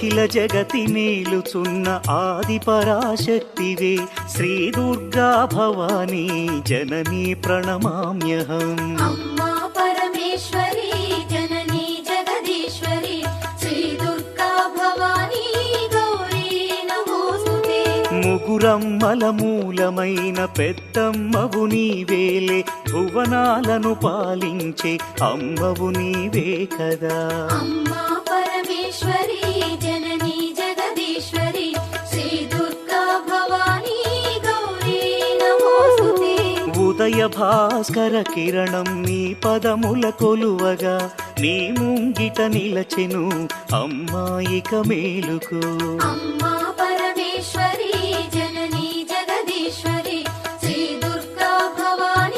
అఖిల జగతి మేలుచున్న ఆది పరాశక్తివే శ్రీ దుర్గా భవానీ జననీ ప్రణమామ్యహం. అమ్మా పరమేశ్వరి జననీ జగదీశ్వరి శ్రీ దుర్గా భవానీ గౌరీ నమోస్తుతే. ముగురమ్మల మూలమైన పెద్దమ్మవు నీవేలే భువనాలను పాలించే అమ్మవు నీవే కదా. అమ్మా పరమేశ్వరి జననీ జగదీశ్వరి శ్రీ దుర్గా భవానీ గౌరీ నమోస్తుతే. ఉదయ భాస్కర కిరణం నీ పదముల కొలువగా నీ ముంగిట నిలచెను అమ్మాయిక మేలుకు. అమ్మా